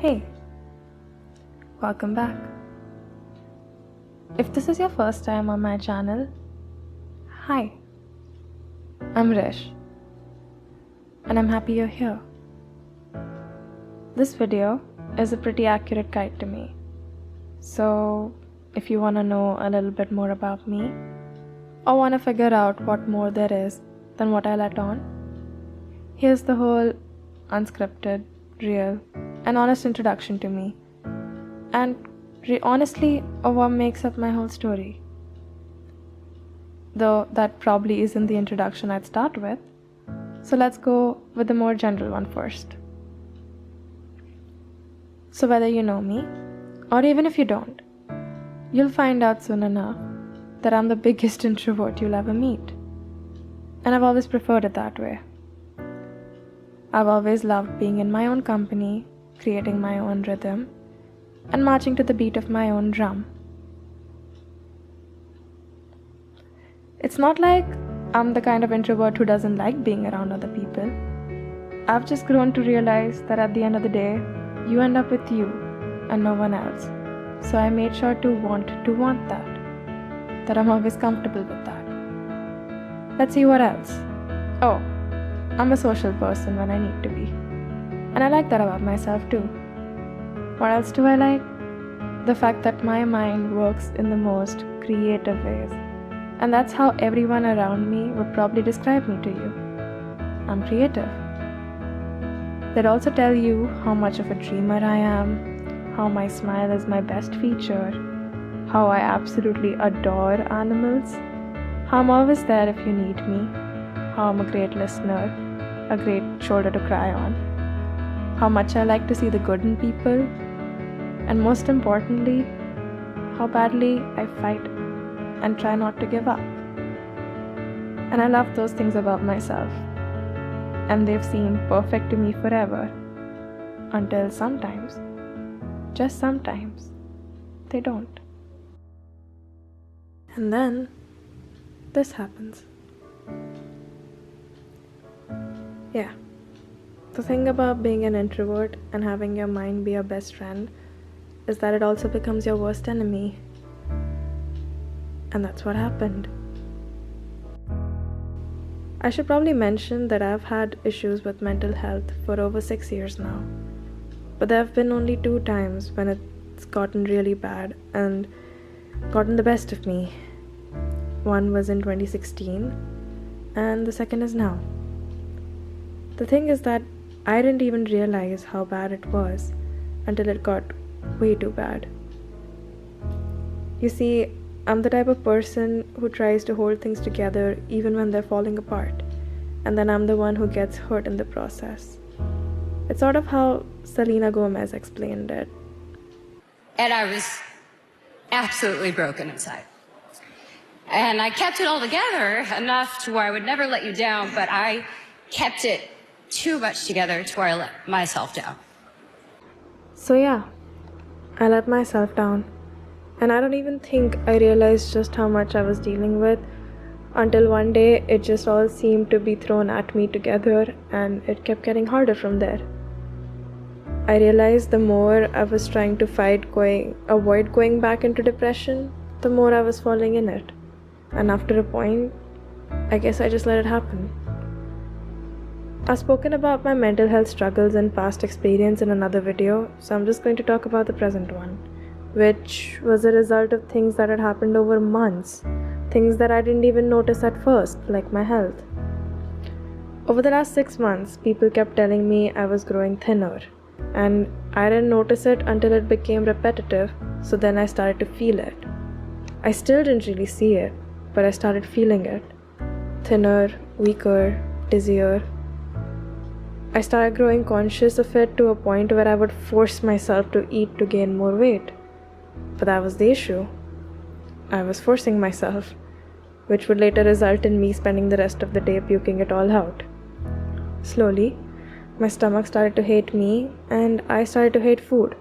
Hey, welcome back. If this is your first time on my channel, hi, I'm Rish, and I'm happy you're here. This video is a pretty accurate guide to me, so if you want to know a little bit more about me, or want to figure out what more there is than what I let on, here's the whole unscripted, real, and honest introduction to me, and honestly of what makes up my whole story. Though that probably isn't the introduction I'd start with, so let's go with the more general one first. So whether you know me, or even if you don't, you'll find out soon enough that I'm the biggest introvert you'll ever meet. And I've always preferred it that way. I've always loved being in my own company, creating my own rhythm, and marching to the beat of my own drum. It's not like I'm the kind of introvert who doesn't like being around other people. I've just grown to realize that at the end of the day, you end up with you and no one else. So I made sure to want that I'm always comfortable with that. Let's see what else. Oh, I'm a social person when I need to be. And I like that about myself too. What else do I like? The fact that my mind works in the most creative ways. And that's how everyone around me would probably describe me to you. I'm creative. They'd also tell you how much of a dreamer I am, how my smile is my best feature, how I absolutely adore animals, how I'm always there if you need me, how I'm a great listener, a great shoulder to cry on, how much I like to see the good in people, and most importantly, how badly I fight and try not to give up. And I love those things about myself, and they've seemed perfect to me forever, until sometimes, just sometimes, they don't. And then, this happens. Yeah. The thing about being an introvert and having your mind be your best friend is that it also becomes your worst enemy. And that's what happened. I should probably mention that I've had issues with mental health for over 6 years now. But there have been only 2 times when it's gotten really bad and gotten the best of me. One was in 2016 and the second is now. The thing is that I didn't even realize how bad it was until it got way too bad. You see, I'm the type of person who tries to hold things together even when they're falling apart, and then I'm the one who gets hurt in the process. It's sort of how Selena Gomez explained it. And I was absolutely broken inside. And I kept it all together enough to where I would never let you down, but I kept it too much together to where I let myself down. So yeah, I let myself down. And I don't even think I realized just how much I was dealing with until one day it just all seemed to be thrown at me together, and it kept getting harder from there. I realized the more I was trying to avoid going back into depression, the more I was falling in it. And after a point, I guess I just let it happen. I've spoken about my mental health struggles and past experience in another video, so I'm just going to talk about the present one, which was a result of things that had happened over months, things that I didn't even notice at first, like my health. Over the last 6 months, people kept telling me I was growing thinner, and I didn't notice it until it became repetitive, so then I started to feel it. I still didn't really see it, but I started feeling it. Thinner, weaker, dizzier. I started growing conscious of it to a point where I would force myself to eat to gain more weight. But that was the issue. I was forcing myself, which would later result in me spending the rest of the day puking it all out. Slowly, my stomach started to hate me, and I started to hate food.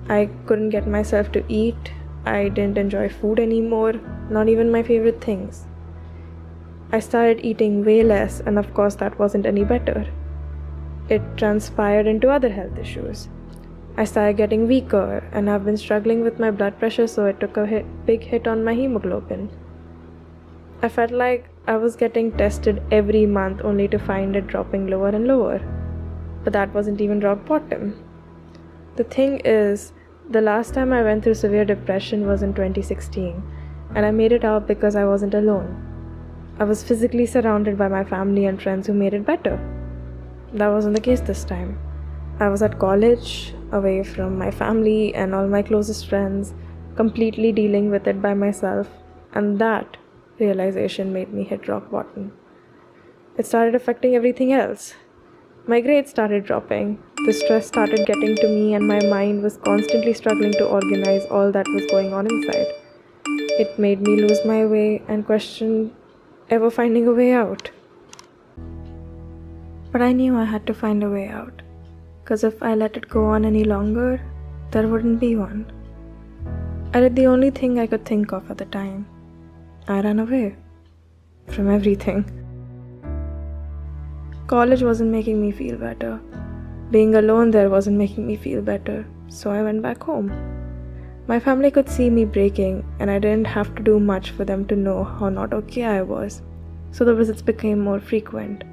I couldn't get myself to eat. I didn't enjoy food anymore, not even my favorite things. I started eating way less, and of course that wasn't any better. It transpired into other health issues. I started getting weaker, and I've been struggling with my blood pressure, so it took a big hit on my hemoglobin. I felt like I was getting tested every month only to find it dropping lower and lower. But that wasn't even rock bottom. The thing is, the last time I went through severe depression was in 2016, and I made it out because I wasn't alone. I was physically surrounded by my family and friends who made it better. That wasn't the case this time. I was at college, away from my family and all my closest friends, completely dealing with it by myself, and that realization made me hit rock bottom. It started affecting everything else. My grades started dropping, the stress started getting to me, and my mind was constantly struggling to organize all that was going on inside. It made me lose my way and question ever finding a way out. But I knew I had to find a way out, because if I let it go on any longer, there wouldn't be one. I did the only thing I could think of at the time. I ran away from everything. College wasn't making me feel better. Being alone there wasn't making me feel better, so I went back home. My family could see me breaking, and I didn't have to do much for them to know how not okay I was, so the visits became more frequent.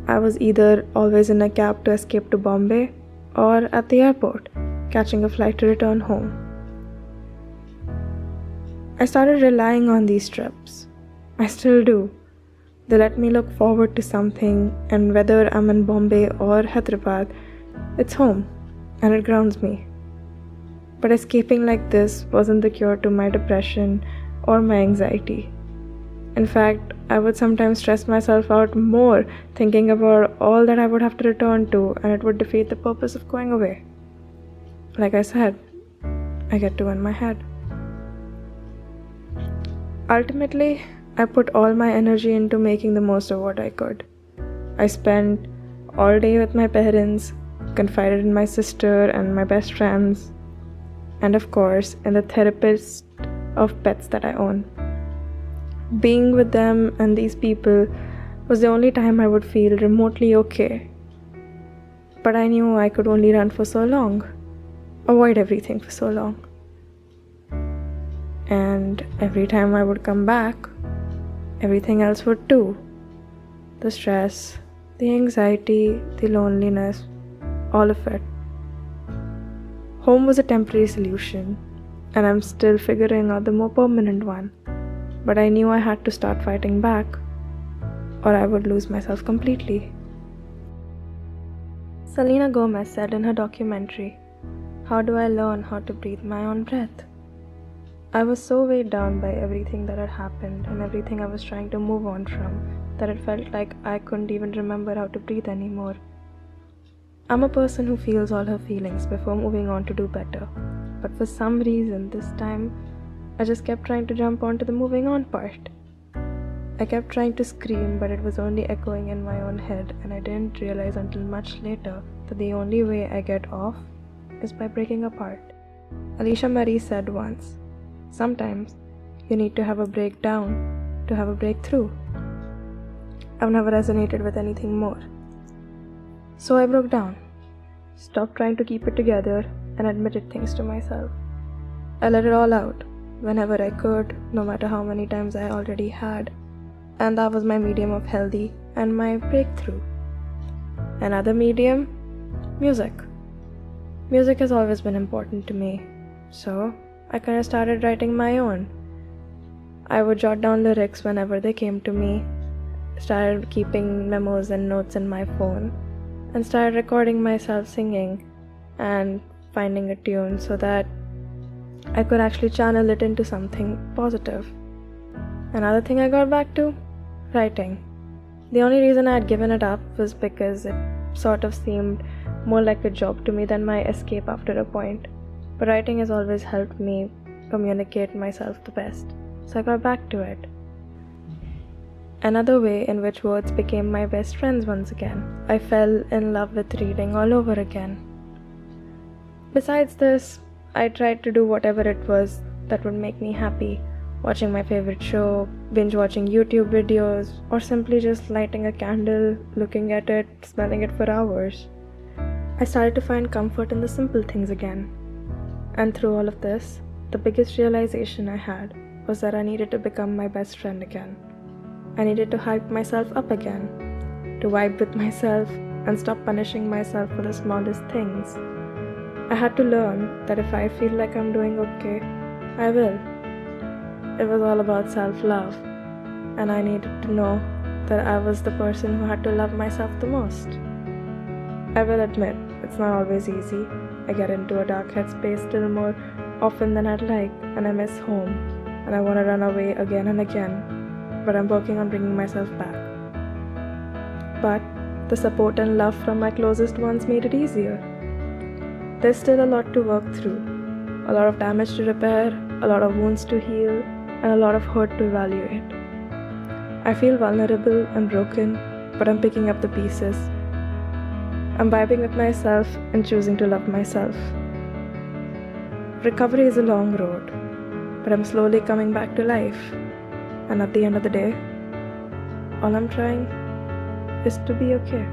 I was either always in a cab to escape to Bombay or at the airport, catching a flight to return home. I started relying on these trips. I still do. They let me look forward to something, and whether I'm in Bombay or Hyderabad, it's home, and it grounds me. But escaping like this wasn't the cure to my depression or my anxiety. In fact, I would sometimes stress myself out more thinking about all that I would have to return to, and it would defeat the purpose of going away. Like I said, I get too in my head. Ultimately, I put all my energy into making the most of what I could. I spent all day with my parents, confided in my sister and my best friends, and of course, in the therapist of pets that I own. Being with them and these people was the only time I would feel remotely okay. But I knew I could only run for so long, avoid everything for so long. And every time I would come back, everything else would too. The stress, the anxiety, the loneliness, all of it. Home was a temporary solution, and I'm still figuring out the more permanent one. But I knew I had to start fighting back, or I would lose myself completely. Selena Gomez said in her documentary, "How do I learn how to breathe my own breath?" I was so weighed down by everything that had happened and everything I was trying to move on from that it felt like I couldn't even remember how to breathe anymore. I'm a person who feels all her feelings before moving on to do better, but for some reason this time I just kept trying to jump onto the moving on part. I kept trying to scream, but it was only echoing in my own head, and I didn't realize until much later that the only way I get off is by breaking apart. Alicia Marie said once, "Sometimes you need to have a breakdown to have a breakthrough." I've never resonated with anything more. So I broke down, stopped trying to keep it together, and admitted things to myself. I let it all out, whenever I could, no matter how many times I already had, and that was my medium of healthy and my breakthrough. Another medium? Music. Music has always been important to me, so I kind of started writing my own. I would jot down lyrics whenever they came to me, started keeping memos and notes in my phone, and started recording myself singing and finding a tune so that I could actually channel it into something positive. Another thing I got back to? Writing. The only reason I had given it up was because it sort of seemed more like a job to me than my escape after a point. But writing has always helped me communicate myself the best, so I got back to it. Another way in which words became my best friends once again. I fell in love with reading all over again. Besides this, I tried to do whatever it was that would make me happy, watching my favorite show, binge watching YouTube videos, or simply just lighting a candle, looking at it, smelling it for hours. I started to find comfort in the simple things again. And through all of this, the biggest realization I had was that I needed to become my best friend again. I needed to hype myself up again, to vibe with myself and stop punishing myself for the smallest things. I had to learn that if I feel like I'm doing okay, I will. It was all about self-love, and I needed to know that I was the person who had to love myself the most. I will admit, it's not always easy. I get into a dark headspace still more often than I'd like, and I miss home, and I want to run away again and again, but I'm working on bringing myself back. But the support and love from my closest ones made it easier. There's still a lot to work through, a lot of damage to repair, a lot of wounds to heal, and a lot of hurt to evaluate. I feel vulnerable and broken, but I'm picking up the pieces. I'm vibing with myself and choosing to love myself. Recovery is a long road, but I'm slowly coming back to life. And at the end of the day, all I'm trying is to be okay.